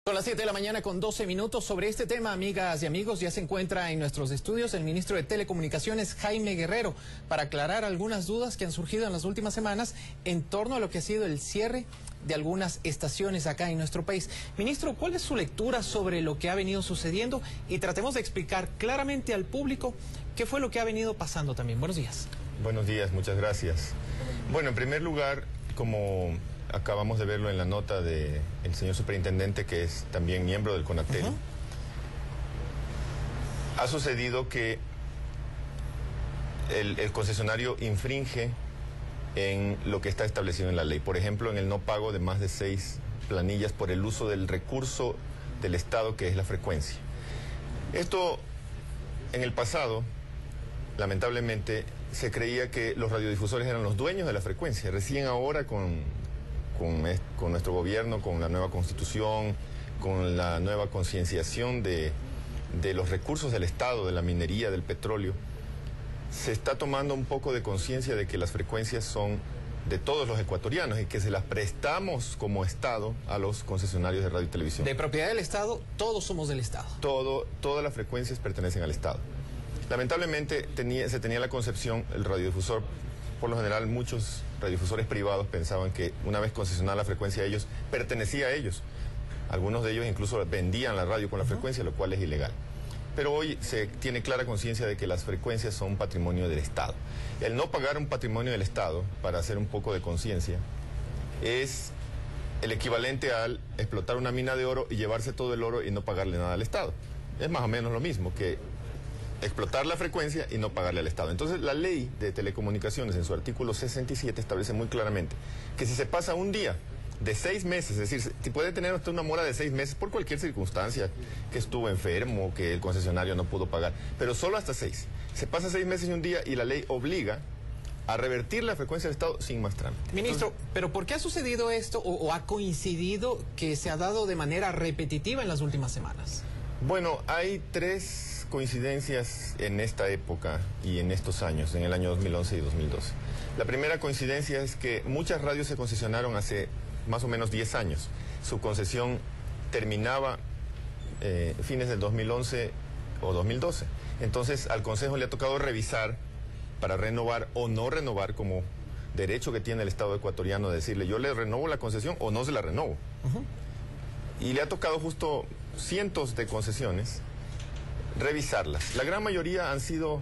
Son las 7 de la mañana con 12 minutos. Sobre este tema, amigas y amigos, ya se encuentra en nuestros estudios el ministro de Telecomunicaciones, Jaime Guerrero, para aclarar algunas dudas que han surgido en las últimas semanas en torno a lo que ha sido el cierre de algunas estaciones acá en nuestro país. Ministro, ¿cuál es su lectura sobre lo que ha venido sucediendo? Y tratemos de explicar claramente al público qué fue lo que ha venido pasando también. Buenos días. Buenos días, muchas gracias. Bueno, en primer lugar, como acabamos de verlo en la nota del señor superintendente, que es también miembro del CONATEL, ha sucedido que el concesionario infringe en lo que está establecido en la ley. Por ejemplo, en el no pago de más de 6 planillas por el uso del recurso del Estado, que es la frecuencia. Esto, en el pasado, lamentablemente, se creía que los radiodifusores eran los dueños de la frecuencia. Recién ahora, con nuestro gobierno, con la nueva constitución, con la nueva concienciación de los recursos del Estado, de la minería, del petróleo, se está tomando un poco de conciencia de que las frecuencias son de todos los ecuatorianos y que se las prestamos como Estado a los concesionarios de radio y televisión. De propiedad del Estado, todos somos del Estado. Todas las frecuencias pertenecen al Estado. Lamentablemente se tenía la concepción, el radiodifusor, por lo general muchos radiodifusores privados pensaban que una vez concesionada la frecuencia a ellos, pertenecía a ellos. Algunos de ellos incluso vendían la radio con la frecuencia, lo cual es ilegal. Pero hoy se tiene clara conciencia de que las frecuencias son un patrimonio del Estado. El no pagar un patrimonio del Estado, para hacer un poco de conciencia, es el equivalente al explotar una mina de oro y llevarse todo el oro y no pagarle nada al Estado. Es más o menos lo mismo que explotar la frecuencia y no pagarle al Estado. Entonces, la ley de telecomunicaciones, en su artículo 67, establece muy claramente que si se pasa un día de 6 meses, es decir, si puede tener usted una mora de 6 meses por cualquier circunstancia, que estuvo enfermo, que el concesionario no pudo pagar, pero solo hasta 6. Se pasa 6 meses y un día y la ley obliga a revertir la frecuencia del Estado sin más trámite. Ministro, entonces, ¿pero por qué ha sucedido esto o ha coincidido que se ha dado de manera repetitiva en las últimas semanas? Bueno, hay 3 coincidencias en esta época y en estos años, en el año 2011 y 2012. La primera coincidencia es que muchas radios se concesionaron hace más o menos 10 años. Su concesión terminaba fines del 2011 o 2012. Entonces, al Consejo le ha tocado revisar para renovar o no renovar, como derecho que tiene el Estado ecuatoriano de decirle, yo le renovo la concesión o no se la renovo. Y le ha tocado justo cientos de concesiones revisarlas. La gran mayoría han sido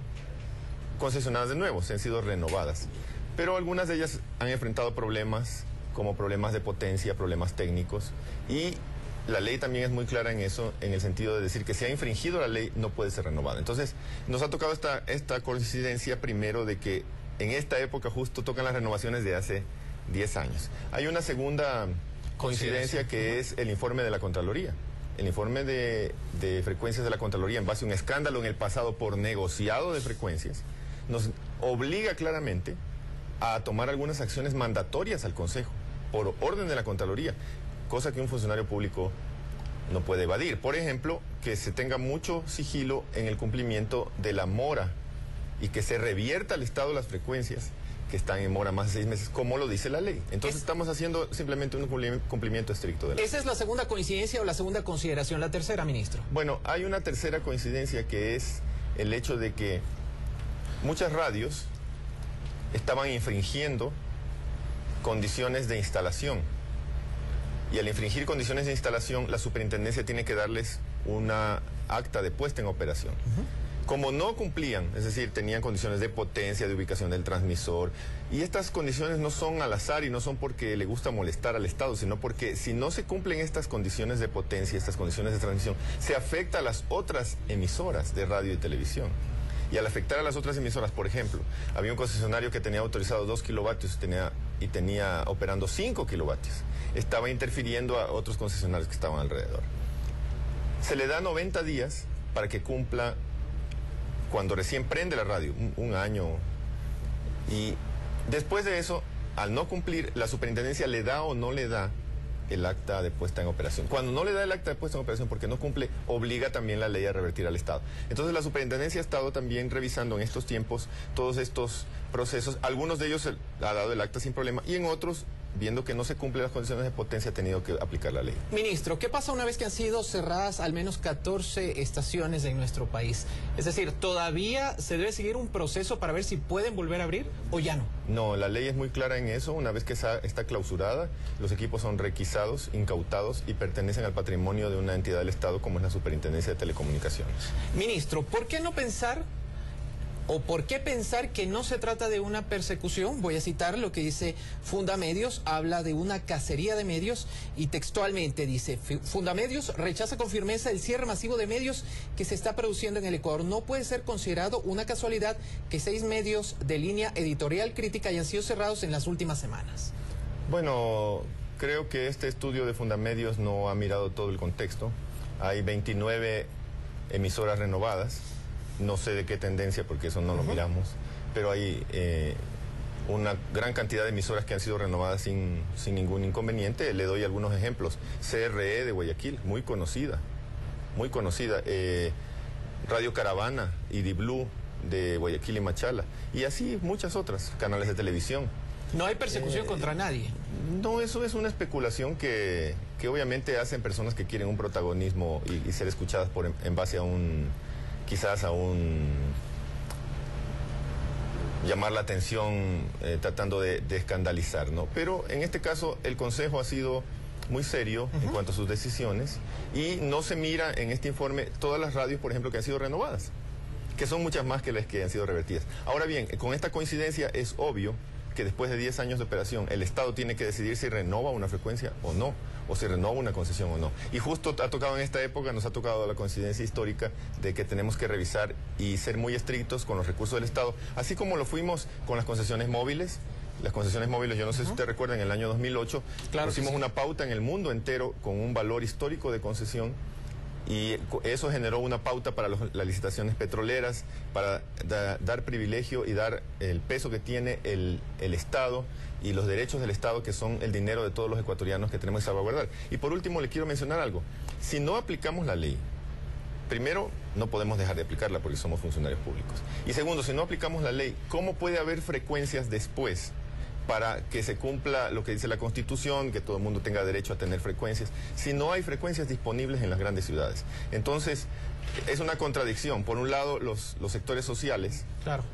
concesionadas de nuevo, se han sido renovadas, pero algunas de ellas han enfrentado problemas, como problemas de potencia, problemas técnicos, y la ley también es muy clara en eso, en el sentido de decir que si ha infringido la ley no puede ser renovada. Entonces, nos ha tocado esta coincidencia primero de que en esta época justo tocan las renovaciones de hace 10 años. Hay una segunda coincidencia que es el informe de la Contraloría. El informe de frecuencias de la Contraloría, en base a un escándalo en el pasado por negociado de frecuencias, nos obliga claramente a tomar algunas acciones mandatorias al Consejo, por orden de la Contraloría, cosa que un funcionario público no puede evadir. Por ejemplo, que se tenga mucho sigilo en el cumplimiento de la mora y que se revierta al Estado las frecuencias que están en mora más de 6 meses, como lo dice la ley. Entonces estamos haciendo simplemente un cumplimiento estricto de la ley. ¿Esa es la segunda coincidencia o la segunda consideración? La tercera, ministro. Bueno, hay una tercera coincidencia que es el hecho de que muchas radios estaban infringiendo condiciones de instalación. Y al infringir condiciones de instalación, la superintendencia tiene que darles una acta de puesta en operación. Como no cumplían, es decir, tenían condiciones de potencia, de ubicación del transmisor, y estas condiciones no son al azar y no son porque le gusta molestar al Estado, sino porque si no se cumplen estas condiciones de potencia, estas condiciones de transmisión, se afecta a las otras emisoras de radio y televisión. Y al afectar a las otras emisoras, por ejemplo, había un concesionario que tenía autorizado 2 kilovatios y tenía operando 5 kilovatios. Estaba interfiriendo a otros concesionarios que estaban alrededor. Se le da 90 días para que cumpla cuando recién prende la radio, un año. Y después de eso, al no cumplir, la superintendencia le da o no le da el acta de puesta en operación. Cuando no le da el acta de puesta en operación porque no cumple, obliga también la ley a revertir al Estado. Entonces la superintendencia ha estado también revisando en estos tiempos todos estos procesos. Algunos de ellos ha dado el acta sin problema y en otros viendo que no se cumplen las condiciones de potencia, ha tenido que aplicar la ley. Ministro, ¿qué pasa una vez que han sido cerradas al menos 14 estaciones en nuestro país? Es decir, ¿todavía se debe seguir un proceso para ver si pueden volver a abrir o ya no? No, la ley es muy clara en eso. Una vez que está clausurada, los equipos son requisados, incautados y pertenecen al patrimonio de una entidad del Estado como es la Superintendencia de Telecomunicaciones. Ministro, ¿por qué no pensar o por qué pensar que no se trata de una persecución? Voy a citar lo que dice Fundamedios, habla de una cacería de medios y textualmente dice: Fundamedios rechaza con firmeza el cierre masivo de medios que se está produciendo en el Ecuador. No puede ser considerado una casualidad que 6 medios de línea editorial crítica hayan sido cerrados en las últimas semanas. Bueno, creo que este estudio de Fundamedios no ha mirado todo el contexto. Hay 29 emisoras renovadas. No sé de qué tendencia, porque eso no lo miramos, pero hay una gran cantidad de emisoras que han sido renovadas sin ningún inconveniente. Le doy algunos ejemplos. CRE de Guayaquil, muy conocida. Radio Caravana y Di Blue de Guayaquil y Machala. Y así muchas otras, canales de televisión. No hay persecución contra nadie. No, eso es una especulación que obviamente hacen personas que quieren un protagonismo y ser escuchadas en base a quizás a llamar la atención, tratando de escandalizar, ¿no? Pero en este caso el Consejo ha sido muy serio en cuanto a sus decisiones y no se mira en este informe todas las radios, por ejemplo, que han sido renovadas, que son muchas más que las que han sido revertidas. Ahora bien, con esta coincidencia es obvio que después de 10 años de operación el Estado tiene que decidir si renova una frecuencia o no, o si renova una concesión o no. Y justo ha tocado en esta época, nos ha tocado la coincidencia histórica de que tenemos que revisar y ser muy estrictos con los recursos del Estado, así como lo fuimos con las concesiones móviles. Las concesiones móviles, yo no sé si usted recuerda, en el año 2008 pusimos una pauta en el mundo entero con un valor histórico de concesión. Y eso generó una pauta para las licitaciones petroleras, para dar privilegio y dar el peso que tiene el Estado y los derechos del Estado, que son el dinero de todos los ecuatorianos que tenemos que salvaguardar. Y por último, le quiero mencionar algo. Si no aplicamos la ley, primero, no podemos dejar de aplicarla porque somos funcionarios públicos. Y segundo, si no aplicamos la ley, ¿cómo puede haber frecuencias después para que se cumpla lo que dice la Constitución, que todo el mundo tenga derecho a tener frecuencias, si no hay frecuencias disponibles en las grandes ciudades? Entonces, es una contradicción. Por un lado, los sectores sociales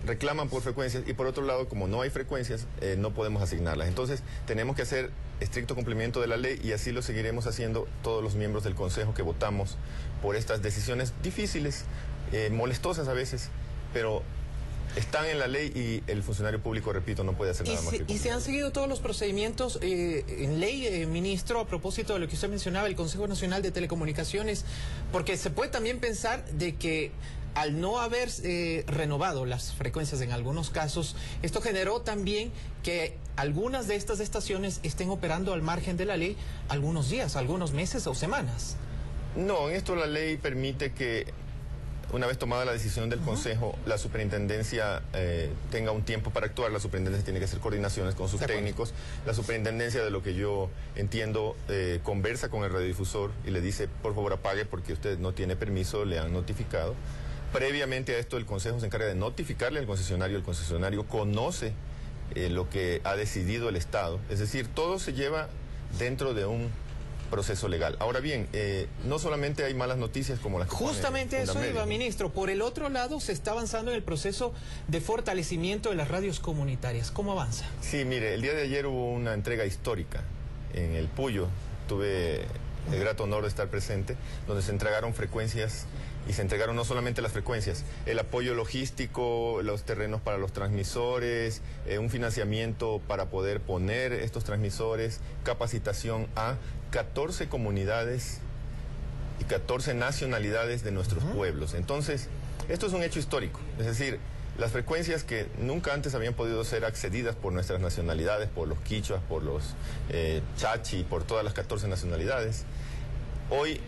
reclaman por frecuencias y por otro lado, como no hay frecuencias, no podemos asignarlas. Entonces, tenemos que hacer estricto cumplimiento de la ley y así lo seguiremos haciendo todos los miembros del Consejo que votamos por estas decisiones difíciles, molestosas a veces, pero están en la ley y el funcionario público, repito, no puede hacer nada más que cumplir. ¿Y se han seguido todos los procedimientos en ley, ministro, a propósito de lo que usted mencionaba, el Consejo Nacional de Telecomunicaciones? Porque se puede también pensar de que al no haber renovado las frecuencias en algunos casos, esto generó también que algunas de estas estaciones estén operando al margen de la ley algunos días, algunos meses o semanas. No, en esto la ley permite que, una vez tomada la decisión del Consejo, la superintendencia tenga un tiempo para actuar. La superintendencia tiene que hacer coordinaciones con sus técnicos. La superintendencia, de lo que yo entiendo, conversa con el radiodifusor y le dice: por favor apague porque usted no tiene permiso, le han notificado. Previamente a esto, el Consejo se encarga de notificarle al concesionario. El concesionario conoce lo que ha decidido el Estado. Es decir, todo se lleva dentro de un proceso legal. Ahora bien, no solamente hay malas noticias como las que justamente eso iba, ministro. Por el otro lado, se está avanzando en el proceso de fortalecimiento de las radios comunitarias. ¿Cómo avanza? Sí, mire, el día de ayer hubo una entrega histórica en el Puyo. Tuve el grato honor de estar presente, donde se entregaron frecuencias y se entregaron no solamente las frecuencias, el apoyo logístico, los terrenos para los transmisores, un financiamiento para poder poner estos transmisores, capacitación a 14 comunidades y 14 nacionalidades de nuestros pueblos. Entonces, esto es un hecho histórico, es decir, las frecuencias que nunca antes habían podido ser accedidas por nuestras nacionalidades, por los quichuas, por los chachi, por todas las 14 nacionalidades, hoy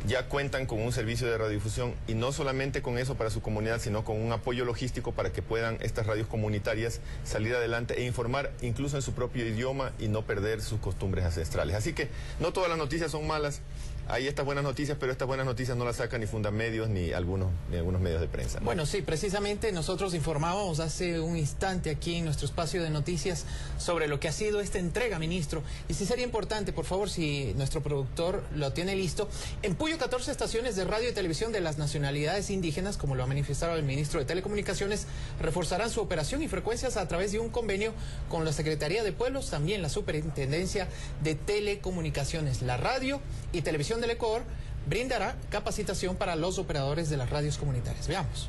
ya cuentan con un servicio de radiodifusión, y no solamente con eso para su comunidad, sino con un apoyo logístico para que puedan estas radios comunitarias salir adelante e informar incluso en su propio idioma y no perder sus costumbres ancestrales. Así que no todas las noticias son malas. hay estas buenas noticias, pero estas buenas noticias no las sacan ni Fundamedios ni algunos medios de prensa. Bueno, sí, precisamente nosotros informábamos hace un instante aquí en nuestro espacio de noticias sobre lo que ha sido esta entrega, ministro. Y sí sería importante, por favor, si nuestro productor lo tiene listo. En Puyo, 14 estaciones de radio y televisión de las nacionalidades indígenas, como lo ha manifestado el ministro de Telecomunicaciones, reforzarán su operación y frecuencias a través de un convenio con la Secretaría de Pueblos, también la Superintendencia de Telecomunicaciones. La radio y televisión del Ecuador brindará capacitación para los operadores de las radios comunitarias. Veamos.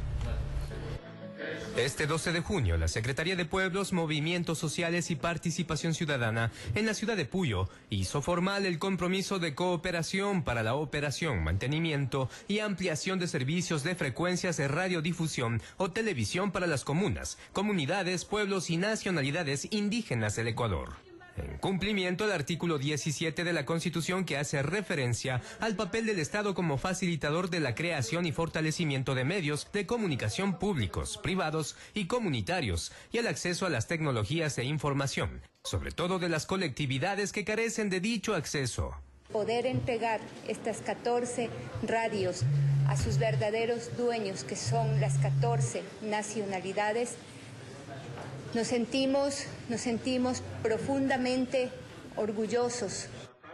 Este 12 de junio, la Secretaría de Pueblos, Movimientos Sociales y Participación Ciudadana en la ciudad de Puyo hizo formal el compromiso de cooperación para la operación, mantenimiento y ampliación de servicios de frecuencias de radiodifusión o televisión para las comunas, comunidades, pueblos y nacionalidades indígenas del Ecuador. En cumplimiento al artículo 17 de la Constitución, que hace referencia al papel del Estado como facilitador de la creación y fortalecimiento de medios de comunicación públicos, privados y comunitarios, y el acceso a las tecnologías de información, sobre todo de las colectividades que carecen de dicho acceso. Poder entregar estas 14 radios a sus verdaderos dueños, que son las 14 nacionalidades, nos sentimos profundamente orgullosos.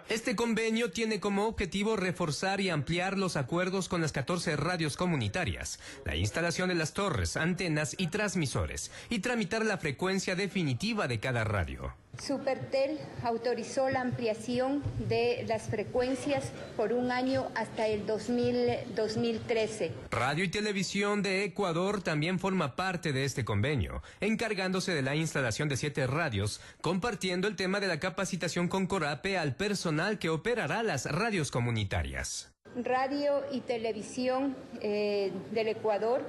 Este convenio tiene como objetivo reforzar y ampliar los acuerdos con las 14 radios comunitarias, la instalación de las torres, antenas y transmisores, y tramitar la frecuencia definitiva de cada radio. Supertel autorizó la ampliación de las frecuencias por un año hasta el 2013. Radio y Televisión de Ecuador también forma parte de este convenio, encargándose de la instalación de 7 radios, compartiendo el tema de la capacitación con Corape al personal que operará las radios comunitarias. Radio y Televisión del Ecuador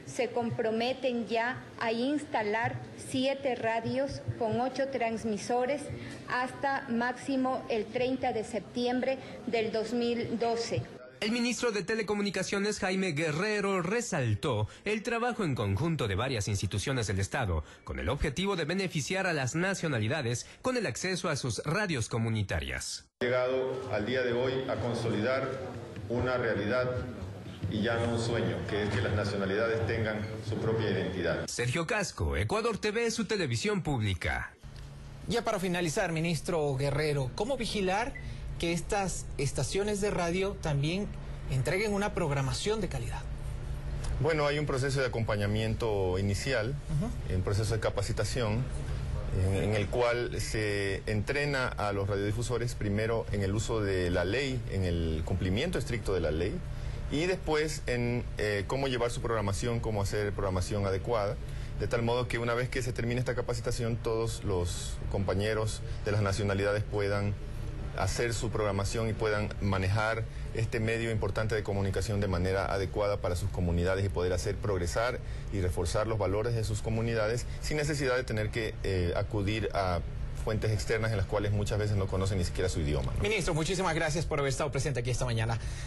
se comprometen ya a instalar 7 radios con 8 transmisores hasta máximo el 30 de septiembre del 2012. El ministro de Telecomunicaciones, Jaime Guerrero, resaltó el trabajo en conjunto de varias instituciones del Estado con el objetivo de beneficiar a las nacionalidades con el acceso a sus radios comunitarias. Llegado al día de hoy a consolidar una realidad y ya no un sueño, que es que las nacionalidades tengan su propia identidad. Sergio Casco, Ecuador TV, su televisión pública. Ya para finalizar, ministro Guerrero, ¿cómo vigilar que estas estaciones de radio también entreguen una programación de calidad? Bueno, hay un proceso de acompañamiento inicial, un proceso de capacitación, en el cual se entrena a los radiodifusores primero en el uso de la ley, en el cumplimiento estricto de la ley, y después en cómo llevar su programación, cómo hacer programación adecuada, de tal modo que una vez que se termine esta capacitación, todos los compañeros de las nacionalidades puedan hacer su programación y puedan manejar este medio importante de comunicación de manera adecuada para sus comunidades y poder hacer progresar y reforzar los valores de sus comunidades sin necesidad de tener que acudir a fuentes externas en las cuales muchas veces no conocen ni siquiera su idioma, ¿no? Ministro, muchísimas gracias por haber estado presente aquí esta mañana.